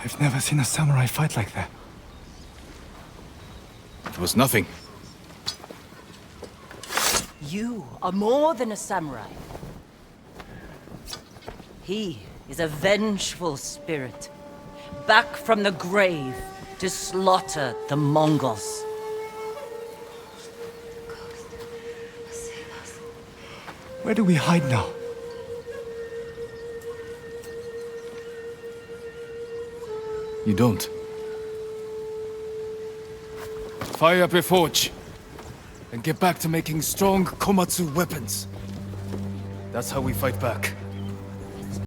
I've never seen a samurai fight like that. It was nothing. You are more than a samurai. He is a vengeful spirit, back from the grave to slaughter the Mongols. Where do we hide now? You don't. Fire up your forge. And get back to making strong Komatsu weapons. That's how we fight back.